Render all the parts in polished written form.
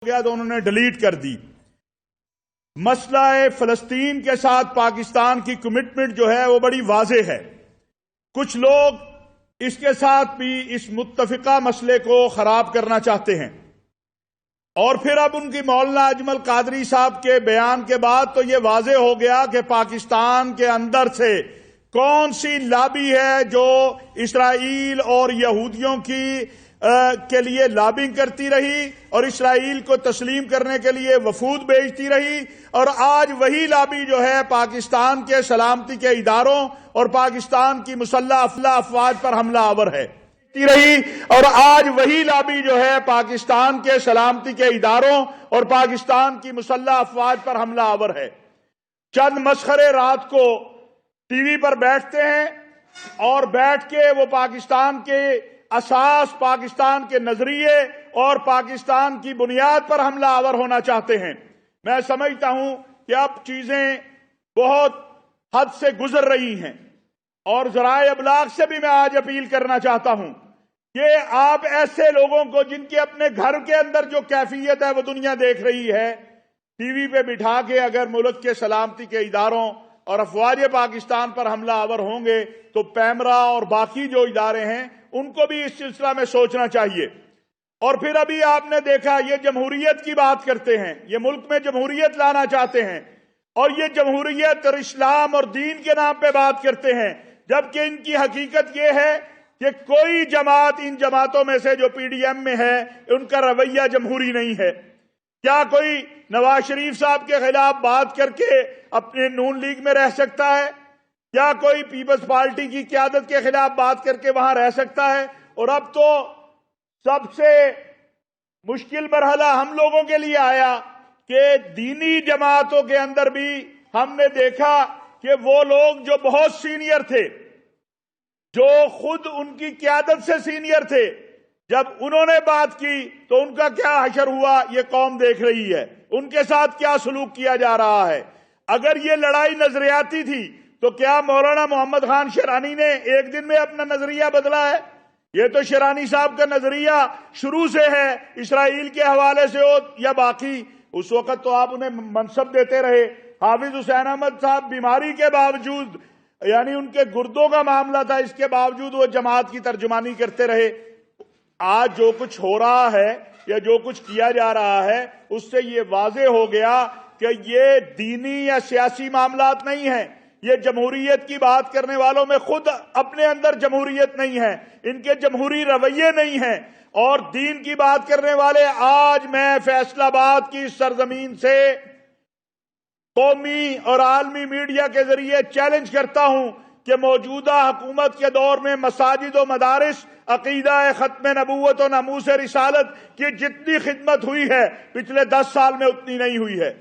گیا تو انہوں نے ڈیلیٹ کر دی۔ مسئلہ فلسطین کے ساتھ پاکستان کی کمٹمنٹ جو ہے وہ بڑی واضح ہے۔ کچھ لوگ اس کے ساتھ بھی اس متفقہ مسئلے کو خراب کرنا چاہتے ہیں، اور پھر اب ان کی مولانا اجمل قادری صاحب کے بیان کے بعد تو یہ واضح ہو گیا کہ پاکستان کے اندر سے کون سی لابی ہے جو اسرائیل اور یہودیوں کے لیے لابنگ کرتی رہی اور اسرائیل کو تسلیم کرنے کے لیے وفود بھیجتی رہی، اور آج وہی لابی جو ہے پاکستان کے سلامتی کے اداروں اور پاکستان کی مسلح افواج پر حملہ آور ہے رہی، اور آج وہی لابی جو ہے پاکستان کے سلامتی کے اداروں اور پاکستان کی مسلح افواج پر حملہ آور ہے۔ چند مسخرے رات کو ٹی وی پر بیٹھتے ہیں اور بیٹھ کے وہ پاکستان کے اساس، پاکستان کے نظریے اور پاکستان کی بنیاد پر حملہ آور ہونا چاہتے ہیں۔ میں سمجھتا ہوں کہ اب چیزیں بہت حد سے گزر رہی ہیں، اور ذرائع ابلاغ سے بھی میں آج اپیل کرنا چاہتا ہوں کہ آپ ایسے لوگوں کو جن کے اپنے گھر کے اندر جو کیفیت ہے وہ دنیا دیکھ رہی ہے، ٹی وی پہ بٹھا کے اگر ملک کے سلامتی کے اداروں اور افواج پاکستان پر حملہ آور ہوں گے تو پیمرا اور باقی جو ادارے ہیں ان کو بھی اس سلسلہ میں سوچنا چاہیے۔ اور پھر ابھی آپ نے دیکھا یہ جمہوریت کی بات کرتے ہیں، یہ ملک میں جمہوریت لانا چاہتے ہیں، اور یہ جمہوریت اور اسلام اور دین کے نام پہ بات کرتے ہیں، جبکہ ان کی حقیقت یہ ہے کہ کوئی جماعت ان جماعتوں میں سے جو پی ڈی ایم میں ہے ان کا رویہ جمہوری نہیں ہے۔ کیا کوئی نواز شریف صاحب کے خلاف بات کر کے اپنے نون لیگ میں رہ سکتا ہے؟ کیا کوئی پیپلز پارٹی کی قیادت کے خلاف بات کر کے وہاں رہ سکتا ہے؟ اور اب تو سب سے مشکل مرحلہ ہم لوگوں کے لیے آیا کہ دینی جماعتوں کے اندر بھی ہم نے دیکھا کہ وہ لوگ جو بہت سینئر تھے، جو خود ان کی قیادت سے سینئر تھے، جب انہوں نے بات کی تو ان کا کیا حشر ہوا یہ قوم دیکھ رہی ہے، ان کے ساتھ کیا سلوک کیا جا رہا ہے۔ اگر یہ لڑائی نظریاتی تھی تو کیا مولانا محمد خان شیرانی نے ایک دن میں اپنا نظریہ بدلا ہے؟ یہ تو شیرانی صاحب کا نظریہ شروع سے ہے، اسرائیل کے حوالے سے ہو یا باقی۔ اس وقت تو آپ انہیں منصب دیتے رہے۔ حافظ حسین احمد صاحب بیماری کے باوجود، یعنی ان کے گردوں کا معاملہ تھا، اس کے باوجود وہ جماعت کی ترجمانی کرتے رہے۔ آج جو کچھ ہو رہا ہے یا جو کچھ کیا جا رہا ہے اس سے یہ واضح ہو گیا کہ یہ دینی یا سیاسی معاملات نہیں ہیں، یہ جمہوریت کی بات کرنے والوں میں خود اپنے اندر جمہوریت نہیں ہے، ان کے جمہوری رویے نہیں ہیں، اور دین کی بات کرنے والے آج میں فیصل آباد کی سرزمین سے قومی اور عالمی میڈیا کے ذریعے چیلنج کرتا ہوں کہ موجودہ حکومت کے دور میں مساجد و مدارس عقیدہ ختم نبوت و ناموس رسالت کی جتنی خدمت ہوئی ہے پچھلے 10 سال میں اتنی نہیں ہوئی ہے۔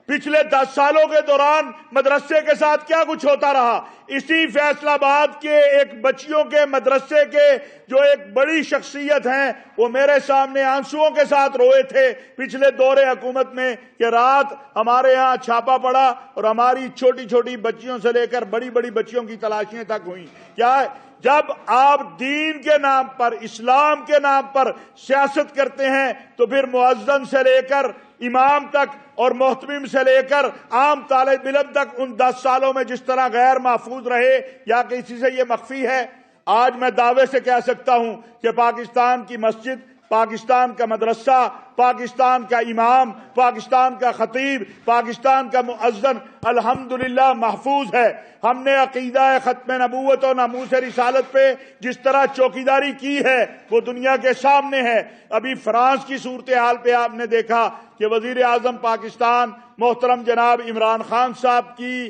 پچھلے 10 سالوں کے دوران مدرسے کے ساتھ کیا کچھ ہوتا رہا؟ اسی فیصل آباد کے ایک بچیوں کے مدرسے کے جو ایک بڑی شخصیت ہیں وہ میرے سامنے آنسوؤں کے ساتھ روئے تھے پچھلے دور حکومت میں کہ رات ہمارے ہاں چھاپا پڑا اور ہماری چھوٹی چھوٹی بچیوں سے لے کر بڑی بڑی بچیوں کی تلاشیاں تک ہوئیں۔ کیا ہے؟ جب آپ دین کے نام پر، اسلام کے نام پر سیاست کرتے ہیں تو پھر مؤذن سے لے کر امام تک اور محتمم سے لے کر عام طالب علم تک ان 10 سالوں میں جس طرح غیر محفوظ رہے یا کسی سے یہ مخفی ہے؟ آج میں دعوے سے کہہ سکتا ہوں کہ پاکستان کی مسجد، پاکستان کا مدرسہ، پاکستان کا امام، پاکستان کا خطیب، پاکستان کا مؤذن الحمدللہ محفوظ ہے۔ ہم نے عقیدہ ختم نبوت اور ناموس رسالت پہ جس طرح چوکیداری کی ہے وہ دنیا کے سامنے ہے۔ ابھی فرانس کی صورتحال پہ آپ نے دیکھا کہ وزیر اعظم پاکستان محترم جناب عمران خان صاحب کی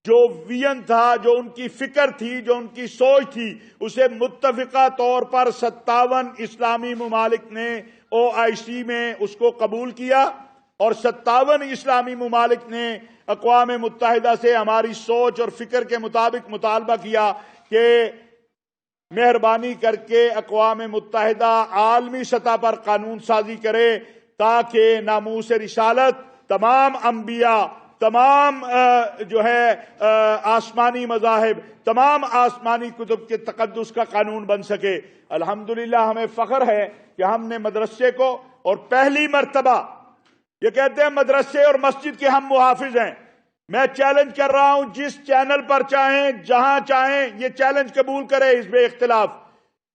جو ویژن تھا، جو ان کی فکر تھی، جو ان کی سوچ تھی، اسے متفقہ طور پر 57 اسلامی ممالک نے OIC میں اس کو قبول کیا، اور 57 اسلامی ممالک نے اقوام متحدہ سے ہماری سوچ اور فکر کے مطابق مطالبہ کیا کہ مہربانی کر کے اقوام متحدہ عالمی سطح پر قانون سازی کرے تاکہ ناموس رسالت تمام انبیاء، تمام جو ہے آسمانی مذاہب، تمام آسمانی کتب کے تقدس کا قانون بن سکے۔ الحمدللہ ہمیں فخر ہے کہ ہم نے مدرسے کو، اور پہلی مرتبہ یہ کہتے ہیں مدرسے اور مسجد کے ہم محافظ ہیں۔ میں چیلنج کر رہا ہوں، جس چینل پر چاہیں، جہاں چاہیں، یہ چیلنج قبول کرے حزب اختلاف،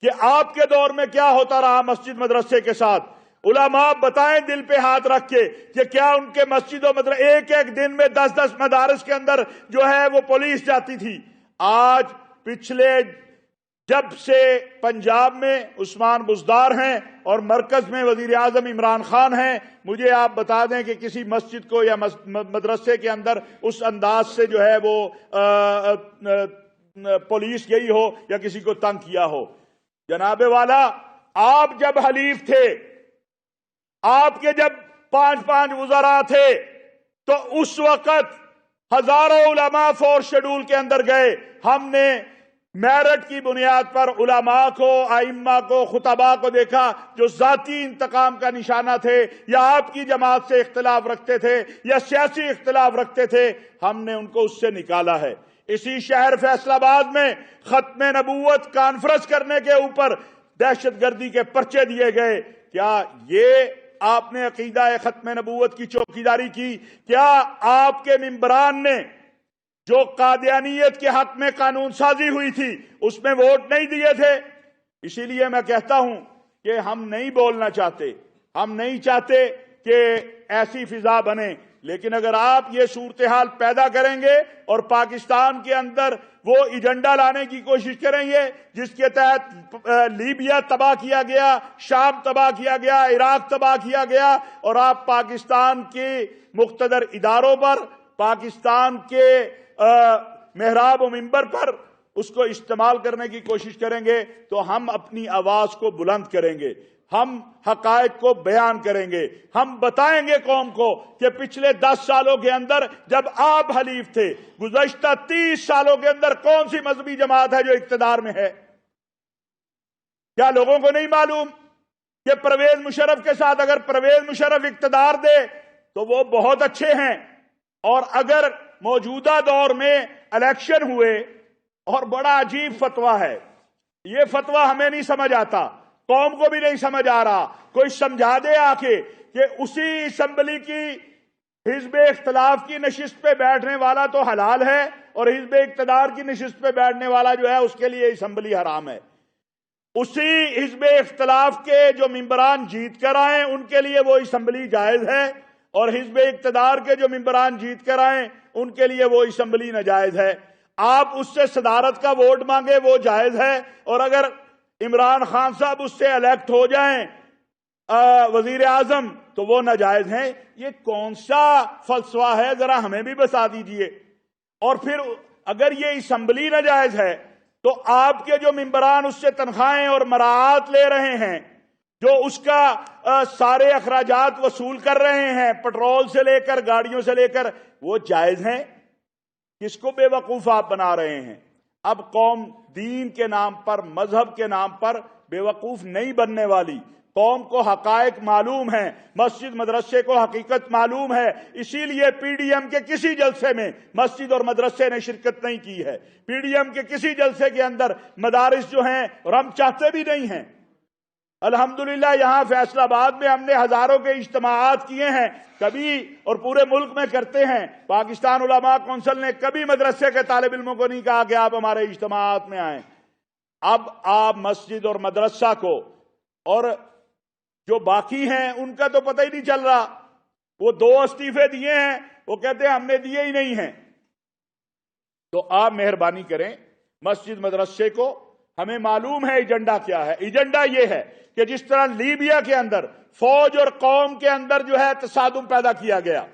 کہ آپ کے دور میں کیا ہوتا رہا مسجد مدرسے کے ساتھ۔ علماء بتائیں دل پہ ہاتھ رکھ کے کہ کیا ان کے مسجد و مدرسے ایک ایک دن میں 10 مدارس کے اندر جو ہے وہ پولیس جاتی تھی۔ آج پچھلے جب سے پنجاب میں عثمان بزدار ہیں اور مرکز میں وزیر اعظم عمران خان ہیں، مجھے آپ بتا دیں کہ کسی مسجد کو یا مدرسے کے اندر اس انداز سے جو ہے وہ پولیس گئی ہو یا کسی کو تنگ کیا ہو۔ جناب والا، آپ جب حلیف تھے، آپ کے جب 5 وزراء تھے، تو اس وقت ہزاروں علماء 4 شیڈول کے اندر گئے۔ ہم نے میرٹ کی بنیاد پر علماء کو، ائمہ کو، خطباء کو دیکھا جو ذاتی انتقام کا نشانہ تھے، یا آپ کی جماعت سے اختلاف رکھتے تھے یا سیاسی اختلاف رکھتے تھے، ہم نے ان کو اس سے نکالا ہے۔ اسی شہر فیصل آباد میں ختم نبوت کانفرنس کرنے کے اوپر دہشت گردی کے پرچے دیے گئے۔ کیا یہ آپ نے عقیدہ ختم نبوت کی چوکیداری کی؟ کیا آپ کے ممبران نے جو قادیانیت کے حق میں قانون سازی ہوئی تھی اس میں ووٹ نہیں دیے تھے؟ اسی لیے میں کہتا ہوں کہ ہم نہیں بولنا چاہتے، ہم نہیں چاہتے کہ ایسی فضا بنے، لیکن اگر آپ یہ صورتحال پیدا کریں گے اور پاکستان کے اندر وہ ایجنڈا لانے کی کوشش کریں گے جس کے تحت لیبیا تباہ کیا گیا، شام تباہ کیا گیا، عراق تباہ کیا گیا، اور آپ پاکستان کے مقتدر اداروں پر، پاکستان کے محراب و منبر پر اس کو استعمال کرنے کی کوشش کریں گے، تو ہم اپنی آواز کو بلند کریں گے، ہم حقائق کو بیان کریں گے، ہم بتائیں گے قوم کو کہ پچھلے 10 سالوں کے اندر جب آپ حلیف تھے، گزشتہ 30 سالوں کے اندر کون سی مذہبی جماعت ہے جو اقتدار میں ہے؟ کیا لوگوں کو نہیں معلوم کہ پرویز مشرف کے ساتھ اگر پرویز مشرف اقتدار دے تو وہ بہت اچھے ہیں، اور اگر موجودہ دور میں الیکشن ہوئے، اور بڑا عجیب فتویٰ ہے یہ، فتویٰ ہمیں نہیں سمجھ آتا، قوم کو بھی نہیں سمجھ آ رہا، کوئی سمجھا دے آ کے کہ اسی اسمبلی کی حزب اختلاف کی نشست پہ بیٹھنے والا تو حلال ہے، اور حزب اقتدار کی نشست پہ بیٹھنے والا جو ہے اس کے لیے اسمبلی حرام ہے۔ اسی حزب اختلاف کے جو ممبران جیت کر آئیں ان کے لیے وہ اسمبلی جائز ہے، اور حزب اقتدار کے جو ممبران جیت کر آئیں ان کے لیے وہ اسمبلی ناجائز ہے۔ آپ اس سے صدارت کا ووٹ مانگے وہ جائز ہے، اور اگر عمران خان صاحب اس سے الیکٹ ہو جائیں وزیر اعظم تو وہ ناجائز ہیں۔ یہ کون سا فلسفہ ہے، ذرا ہمیں بھی بتا دیجئے۔ اور پھر اگر یہ اسمبلی ناجائز ہے تو آپ کے جو ممبران اس سے تنخواہیں اور مراعات لے رہے ہیں، جو اس کا سارے اخراجات وصول کر رہے ہیں، پٹرول سے لے کر گاڑیوں سے لے کر، وہ جائز ہیں؟ کس کو بے وقوف آپ بنا رہے ہیں؟ اب قوم دین کے نام پر، مذہب کے نام پر بے وقوف نہیں بننے والی، قوم کو حقائق معلوم ہیں، مسجد مدرسے کو حقیقت معلوم ہے۔ اسی لیے پی ڈی ایم کے کسی جلسے میں مسجد اور مدرسے نے شرکت نہیں کی ہے، پی ڈی ایم کے کسی جلسے کے اندر مدارس جو ہیں، اور ہم چاہتے بھی نہیں ہیں۔ الحمدللہ یہاں فیصل آباد میں ہم نے ہزاروں کے اجتماعات کیے ہیں، کبھی، اور پورے ملک میں کرتے ہیں۔ پاکستان علماء کونسل نے کبھی مدرسے کے طالب علموں کو نہیں کہا کہ آپ ہمارے اجتماعات میں آئیں۔ اب آپ مسجد اور مدرسہ کو، اور جو باقی ہیں ان کا تو پتہ ہی نہیں چل رہا، وہ 2 استعفے دیے ہیں، وہ کہتے ہیں ہم نے دیے ہی نہیں ہیں۔ تو آپ مہربانی کریں، مسجد مدرسے کو ہمیں معلوم ہے ایجنڈا کیا ہے۔ ایجنڈا یہ ہے کہ جس طرح لیبیا کے اندر فوج اور قوم کے اندر جو ہے تصادم پیدا کیا گیا،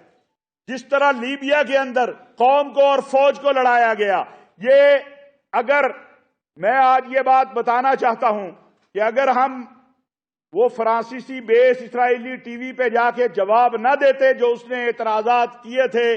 جس طرح لیبیا کے اندر قوم کو اور فوج کو لڑایا گیا، یہ اگر میں آج یہ بات بتانا چاہتا ہوں کہ اگر ہم وہ فرانسیسی بیس اسرائیلی ٹی وی پہ جا کے جواب نہ دیتے جو اس نے اعتراضات کیے تھے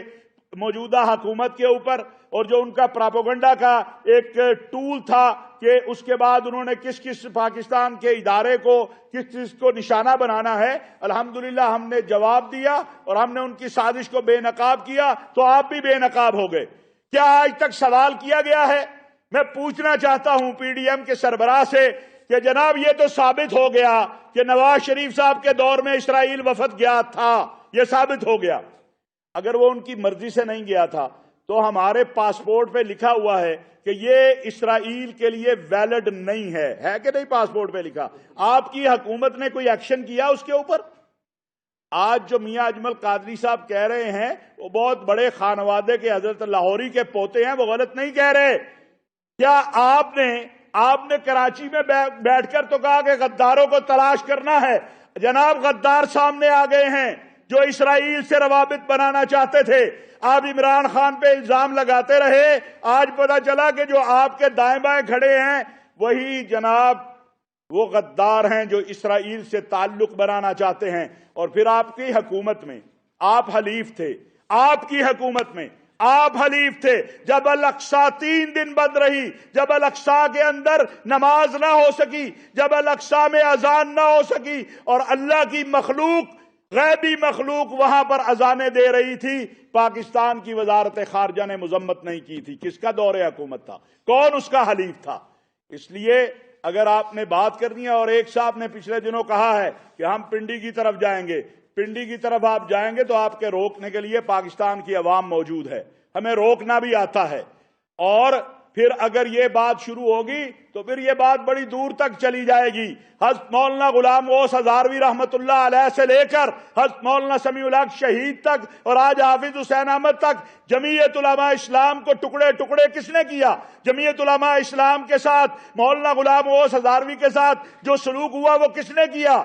موجودہ حکومت کے اوپر، اور جو ان کا پراپوگنڈا کا ایک ٹول تھا کہ اس کے بعد انہوں نے کس کس پاکستان کے ادارے کو کس کو نشانہ بنانا ہے، الحمدللہ ہم نے جواب دیا اور ہم نے ان کی سازش کو بے نقاب کیا، تو آپ بھی بے نقاب ہو گئے۔ کیا آج تک سوال کیا گیا ہے؟ میں پوچھنا چاہتا ہوں پی ڈی ایم کے سربراہ سے کہ جناب یہ تو ثابت ہو گیا کہ نواز شریف صاحب کے دور میں اسرائیل وفد گیا تھا، یہ ثابت ہو گیا۔ اگر وہ ان کی مرضی سے نہیں گیا تھا تو ہمارے پاسپورٹ پہ لکھا ہوا ہے کہ یہ اسرائیل کے لیے ویلڈ نہیں ہے کہ نہیں؟ پاسپورٹ پہ لکھا۔ آپ کی حکومت نے کوئی ایکشن کیا اس کے اوپر؟ آج جو میاں اجمل قادری صاحب کہہ رہے ہیں وہ بہت بڑے خانوادے کے حضرت لاہوری کے پوتے ہیں، وہ غلط نہیں کہہ رہے۔ کیا آپ نے کراچی میں بیٹھ کر تو کہا کہ غداروں کو تلاش کرنا ہے؟ جناب غدار سامنے آ گئے ہیں جو اسرائیل سے روابط بنانا چاہتے تھے۔ آپ عمران خان پہ الزام لگاتے رہے، آج پتا چلا کہ جو آپ کے دائیں بائیں کھڑے ہیں وہی جناب وہ غدار ہیں جو اسرائیل سے تعلق بنانا چاہتے ہیں۔ اور پھر آپ کی حکومت میں آپ حلیف تھے، آپ کی حکومت میں آپ حلیف تھے جب الاقصی 3 دن بند رہی، جب الاقصی کے اندر نماز نہ ہو سکی، جب الاقصی میں اذان نہ ہو سکی، اور اللہ کی مخلوق، غیبی مخلوق وہاں پر اذانیں دے رہی تھی، پاکستان کی وزارت خارجہ نے مذمت نہیں کی تھی۔ کس کا دور حکومت تھا؟ کون اس کا حلیف تھا؟ اس لیے اگر آپ نے بات کرنی ہے، اور ایک صاحب نے پچھلے دنوں کہا ہے کہ ہم پنڈی کی طرف جائیں گے، پنڈی کی طرف آپ جائیں گے تو آپ کے روکنے کے لیے پاکستان کی عوام موجود ہے، ہمیں روکنا بھی آتا ہے، اور پھر اگر یہ بات شروع ہوگی تو پھر یہ بات بڑی دور تک چلی جائے گی۔ حضرت مولانا غلام غوث ہزاروی رحمت اللہ علیہ سے لے کر حضرت مولانا سمیع الحق شہید تک، اور آج حافظ حسین احمد تک، جمعیت علماء اسلام کو ٹکڑے ٹکڑے کس نے کیا؟ جمعیت علماء اسلام کے ساتھ، مولانا غلام غوث ہزاروی کے ساتھ جو سلوک ہوا وہ کس نے کیا؟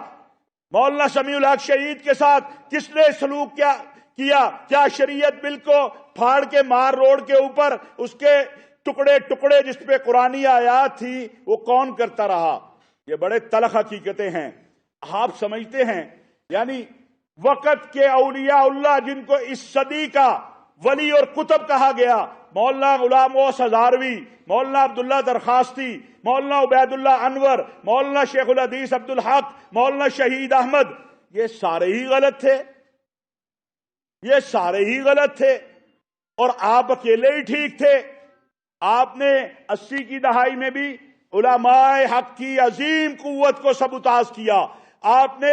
مولانا سمیع الحق شہید کے ساتھ کس نے سلوک کیا؟ کیا شریعت بل کو پھاڑ کے مار روڈ کے اوپر اس کے ٹکڑے ٹکڑے جس پہ قرآنی آیات تھی وہ کون کرتا رہا؟ یہ بڑے تلخ حقیقتیں ہیں۔ آپ سمجھتے ہیں یعنی وقت کے اولیاء اللہ جن کو اس صدی کا ولی اور قطب کہا گیا، مولانا غلام غوث ہزاروی، مولانا عبداللہ درخواستی، مولانا عبید اللہ انور، مولانا شیخ الحدیث عبدالحق، مولانا شہید احمد، یہ سارے ہی غلط تھے، یہ سارے ہی غلط تھے، اور آپ اکیلے ہی ٹھیک تھے۔ آپ نے 80 کی دہائی میں بھی علماء حق کی عظیم قوت کو سبوتاژ کیا۔ آپ نے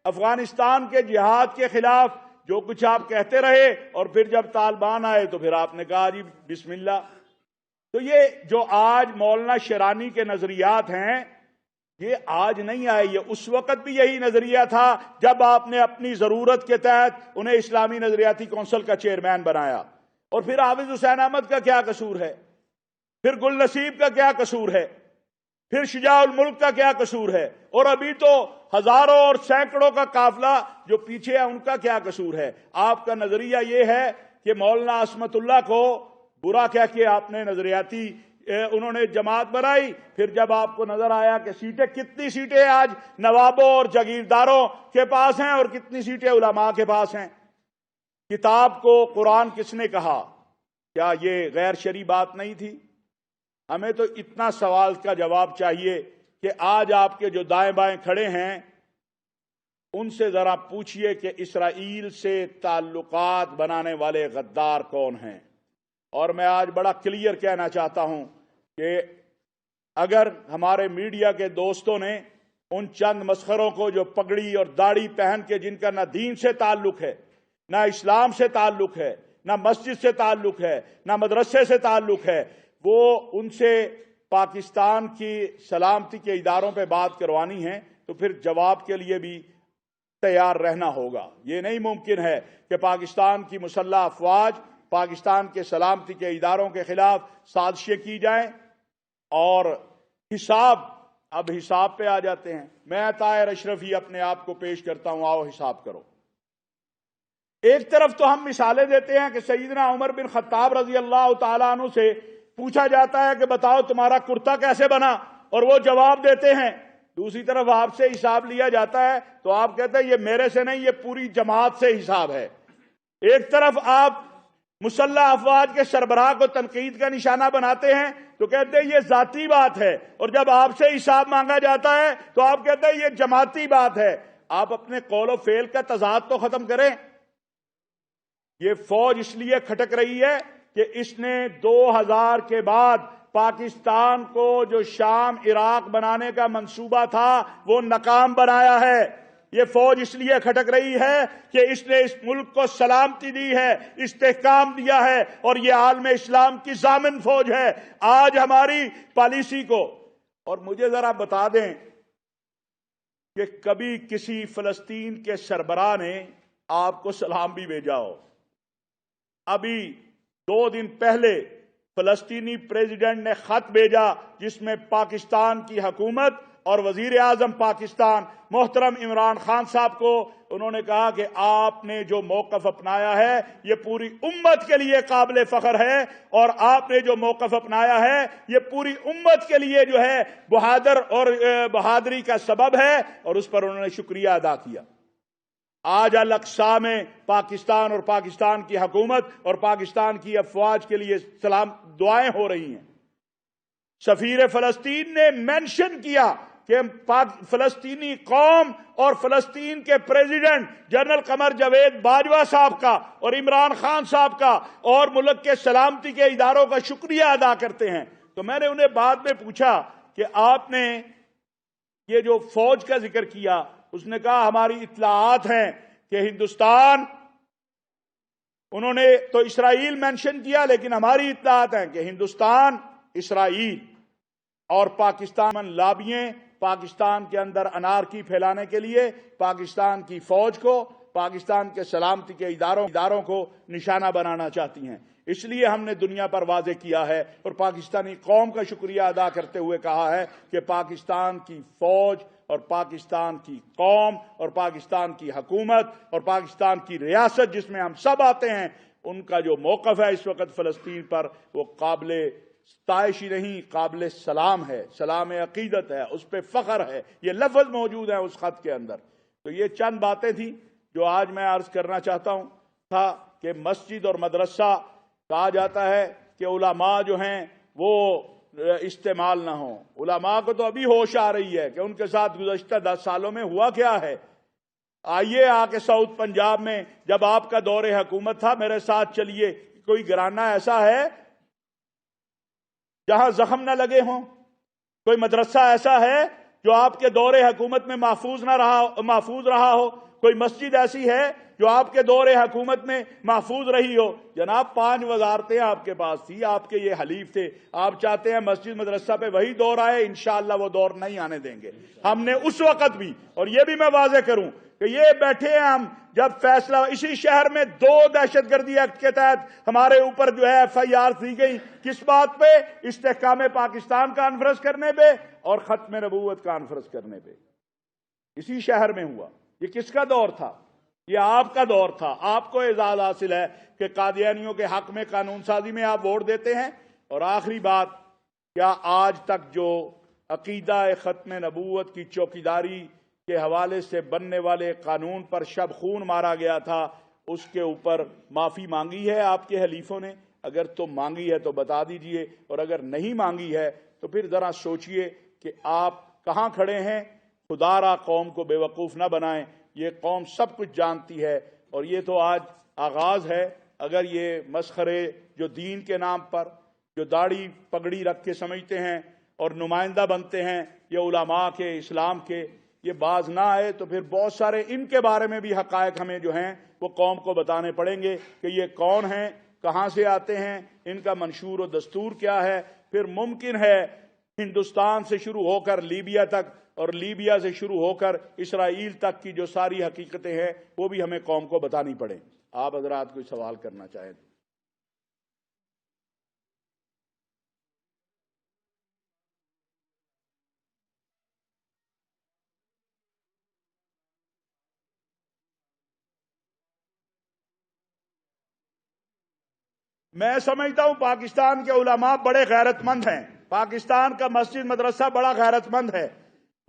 افغانستان کے جہاد کے خلاف جو کچھ آپ کہتے رہے، اور پھر جب طالبان آئے تو پھر آپ نے کہا جی بسم اللہ۔ تو یہ جو آج مولانا شیرانی کے نظریات ہیں یہ آج نہیں آئے، یہ اس وقت بھی یہی نظریہ تھا جب آپ نے اپنی ضرورت کے تحت انہیں اسلامی نظریاتی کونسل کا چیئرمین بنایا۔ اور پھر حافظ حسین احمد کا کیا قصور ہے؟ پھر گل نصیب کا کیا قصور ہے؟ پھر شجاع الملک کا کیا قصور ہے؟ اور ابھی تو ہزاروں اور سینکڑوں کا قافلہ جو پیچھے ہے ان کا کیا قصور ہے؟ آپ کا نظریہ یہ ہے کہ مولانا عصمت اللہ کو برا کہہ کے آپ نے نظریاتی انہوں نے جماعت بنائی، پھر جب آپ کو نظر آیا کہ سیٹیں، کتنی سیٹیں آج نوابوں اور جاگیرداروں کے پاس ہیں اور کتنی سیٹیں علماء کے پاس ہیں۔ کتاب کو قرآن کس نے کہا؟ کیا یہ غیر شرعی بات نہیں تھی؟ ہمیں تو اتنا سوال کا جواب چاہیے کہ آج آپ کے جو دائیں بائیں کھڑے ہیں ان سے ذرا پوچھئے کہ اسرائیل سے تعلقات بنانے والے غدار کون ہیں۔ اور میں آج بڑا کلیئر کہنا چاہتا ہوں کہ اگر ہمارے میڈیا کے دوستوں نے ان چند مسخروں کو جو پگڑی اور داڑھی پہن کے جن کا نہ دین سے تعلق ہے، نہ اسلام سے تعلق ہے، نہ مسجد سے تعلق ہے، نہ مدرسے سے تعلق ہے، وہ ان سے پاکستان کی سلامتی کے اداروں پہ بات کروانی ہے تو پھر جواب کے لیے بھی تیار رہنا ہوگا۔ یہ نہیں ممکن ہے کہ پاکستان کی مسلح افواج پاکستان کے سلامتی کے اداروں کے خلاف سازشیں کی جائیں اور اب حساب پہ آ جاتے ہیں۔ میں طاہر اشرفی اپنے آپ کو پیش کرتا ہوں، آؤ حساب کرو۔ ایک طرف تو ہم مثالیں دیتے ہیں کہ سیدنا عمر بن خطاب رضی اللہ تعالیٰ عنہ سے پوچھا جاتا ہے کہ بتاؤ تمہارا کرتا کیسے بنا، اور وہ جواب دیتے ہیں۔ دوسری طرف آپ سے حساب لیا جاتا ہے تو آپ کہتے ہیں یہ میرے سے نہیں، یہ پوری جماعت سے حساب ہے۔ ایک طرف آپ مسلح افواج کے سربراہ کو تنقید کا نشانہ بناتے ہیں تو کہتے ہیں یہ ذاتی بات ہے، اور جب آپ سے حساب مانگا جاتا ہے تو آپ کہتے ہیں یہ جماعتی بات ہے۔ آپ اپنے قول و فعل کا تضاد تو ختم کریں۔ یہ فوج اس لیے کھٹک رہی ہے کہ اس نے 2000 کے بعد پاکستان کو جو شام عراق بنانے کا منصوبہ تھا وہ ناکام بنایا ہے۔ یہ فوج اس لیے کھٹک رہی ہے کہ اس نے اس ملک کو سلامتی دی ہے، استحکام دیا ہے، اور یہ عالم اسلام کی ضامن فوج ہے آج ہماری پالیسی کو۔ اور مجھے ذرا بتا دیں کہ کبھی کسی فلسطین کے سربراہ نے آپ کو سلام بھی بھیجا ہو؟ ابھی 2 دن پہلے فلسطینی پریزیڈنٹ نے خط بھیجا جس میں پاکستان کی حکومت اور وزیر اعظم پاکستان محترم عمران خان صاحب کو انہوں نے کہا کہ آپ نے جو موقف اپنایا ہے یہ پوری امت کے لیے قابل فخر ہے، اور آپ نے جو موقف اپنایا ہے یہ پوری امت کے لیے جو ہے بہادری کا سبب ہے، اور اس پر انہوں نے شکریہ ادا کیا۔ آج الاقصی میں پاکستان اور پاکستان کی حکومت اور پاکستان کی افواج کے لیے سلام دعائیں ہو رہی ہیں۔ سفیر فلسطین نے مینشن کیا کہ فلسطینی قوم اور فلسطین کے پریزیڈنٹ جنرل قمر جاوید باجوہ صاحب کا اور عمران خان صاحب کا اور ملک کے سلامتی کے اداروں کا شکریہ ادا کرتے ہیں۔ تو میں نے انہیں بعد میں پوچھا کہ آپ نے یہ جو فوج کا ذکر کیا، اس نے کہا ہماری اطلاعات ہیں کہ ہندوستان، انہوں نے تو اسرائیل مینشن کیا، لیکن ہماری اطلاعات ہیں کہ ہندوستان، اسرائیل اور پاکستان لابییں پاکستان کے اندر انارکی پھیلانے کے لیے پاکستان کی فوج کو، پاکستان کے سلامتی کے اداروں کو نشانہ بنانا چاہتی ہیں۔ اس لیے ہم نے دنیا پر واضح کیا ہے اور پاکستانی قوم کا شکریہ ادا کرتے ہوئے کہا ہے کہ پاکستان کی فوج اور پاکستان کی قوم اور پاکستان کی حکومت اور پاکستان کی ریاست جس میں ہم سب آتے ہیں، ان کا جو موقف ہے اس وقت فلسطین پر وہ قابل ستائش ہی نہیں، قابل سلام ہے، سلام عقیدت ہے، اس پہ فخر ہے۔ یہ لفظ موجود ہیں اس خط کے اندر۔ تو یہ چند باتیں تھیں جو آج میں عرض کرنا چاہتا ہوں تھا کہ مسجد اور مدرسہ کہا جاتا ہے کہ علماء جو ہیں وہ استعمال نہ ہوں۔ علماء کو تو ابھی ہوش آ رہی ہے کہ ان کے ساتھ گزشتہ 10 سالوں میں ہوا کیا ہے۔ آئیے آ کے ساؤتھ پنجاب میں جب آپ کا دور حکومت تھا، میرے ساتھ چلیے، کوئی گھرانہ ایسا ہے جہاں زخم نہ لگے ہوں؟ کوئی مدرسہ ایسا ہے جو آپ کے دور حکومت میں محفوظ رہا ہو؟ کوئی مسجد ایسی ہے جو آپ کے دور حکومت میں محفوظ رہی ہو؟ جناب 5 وزارتیں آپ کے پاس تھی، آپ کے یہ حلیف تھے، آپ چاہتے ہیں مسجد مدرسہ پہ وہی دور آئے؟ انشاءاللہ وہ دور نہیں آنے دیں گے۔ ہم نے اس وقت بھی، اور یہ بھی میں واضح کروں کہ یہ بیٹھے ہیں ہم جب فیصلہ اسی شہر میں 2 دہشت گردی ایکٹ کے تحت ہمارے اوپر جو ہے FIR دی گئی، کس بات پہ؟ استحکام پاکستان کانفرنس کرنے پہ اور ختم نبوت کانفرنس کرنے پہ، اسی شہر میں ہوا۔ یہ کس کا دور تھا؟ یہ آپ کا دور تھا۔ آپ کو اعزاز حاصل ہے کہ قادیانیوں کے حق میں قانون سازی میں آپ ووٹ دیتے ہیں۔ اور آخری بات، کیا آج تک جو عقیدہ ختم نبوت کی چوکیداری کے حوالے سے بننے والے قانون پر شب خون مارا گیا تھا، اس کے اوپر معافی مانگی ہے آپ کے حلیفوں نے؟ اگر تو مانگی ہے تو بتا دیجئے، اور اگر نہیں مانگی ہے تو پھر ذرا سوچئے کہ آپ کہاں کھڑے ہیں۔ خدا را قوم کو بے وقوف نہ بنائیں، یہ قوم سب کچھ جانتی ہے، اور یہ تو آج آغاز ہے۔ اگر یہ مسخرے جو دین کے نام پر، جو داڑھی پگڑی رکھ کے سمجھتے ہیں اور نمائندہ بنتے ہیں یہ علماء کے، اسلام کے، یہ باز نہ آئے تو پھر بہت سارے ان کے بارے میں بھی حقائق ہمیں جو ہیں وہ قوم کو بتانے پڑیں گے کہ یہ کون ہیں، کہاں سے آتے ہیں، ان کا منشور و دستور کیا ہے۔ پھر ممکن ہے ہندوستان سے شروع ہو کر لیبیا تک اور لیبیا سے شروع ہو کر اسرائیل تک کی جو ساری حقیقتیں ہیں وہ بھی ہمیں قوم کو بتانی پڑیں۔ آپ حضرات کوئی سوال کرنا چاہیں؟ میں سمجھتا ہوں پاکستان کے علماء بڑے غیرت مند ہیں، پاکستان کا مسجد مدرسہ بڑا غیرت مند ہے۔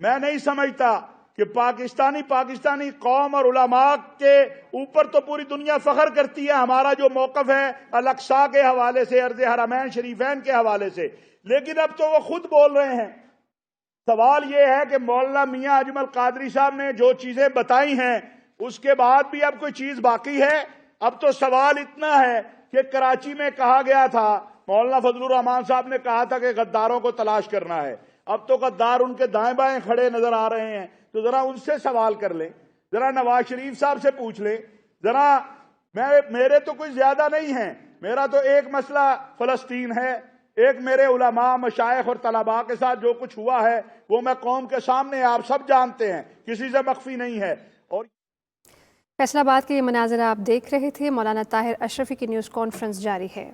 میں نہیں سمجھتا کہ پاکستانی قوم اور علماء کے اوپر تو پوری دنیا فخر کرتی ہے، ہمارا جو موقف ہے الاقصی کے حوالے سے، ارض حرمین شریفین کے حوالے سے، لیکن اب تو وہ خود بول رہے ہیں۔ سوال یہ ہے کہ مولانا میاں اجمل قادری صاحب نے جو چیزیں بتائی ہیں اس کے بعد بھی اب کوئی چیز باقی ہے؟ اب تو سوال اتنا ہے کہ کراچی میں کہا گیا تھا، مولانا فضل الرحمان صاحب نے کہا تھا کہ غداروں کو تلاش کرنا ہے، اب تو غدار ان کے دائیں بائیں کھڑے نظر آ رہے ہیں، تو ذرا ان سے سوال کر لیں۔ ذرا نواز شریف صاحب سے پوچھ لیں، ذرا میرے تو کوئی زیادہ نہیں ہیں، میرا تو ایک مسئلہ فلسطین ہے، ایک میرے علماء مشائخ اور طلباء کے ساتھ جو کچھ ہوا ہے وہ میں قوم کے سامنے آپ سب جانتے ہیں، کسی سے مخفی نہیں ہے۔ اور فیصل آباد کے یہ مناظر آپ دیکھ رہے تھے۔ مولانا طاہر اشرفی کی نیوز کانفرنس جاری ہے۔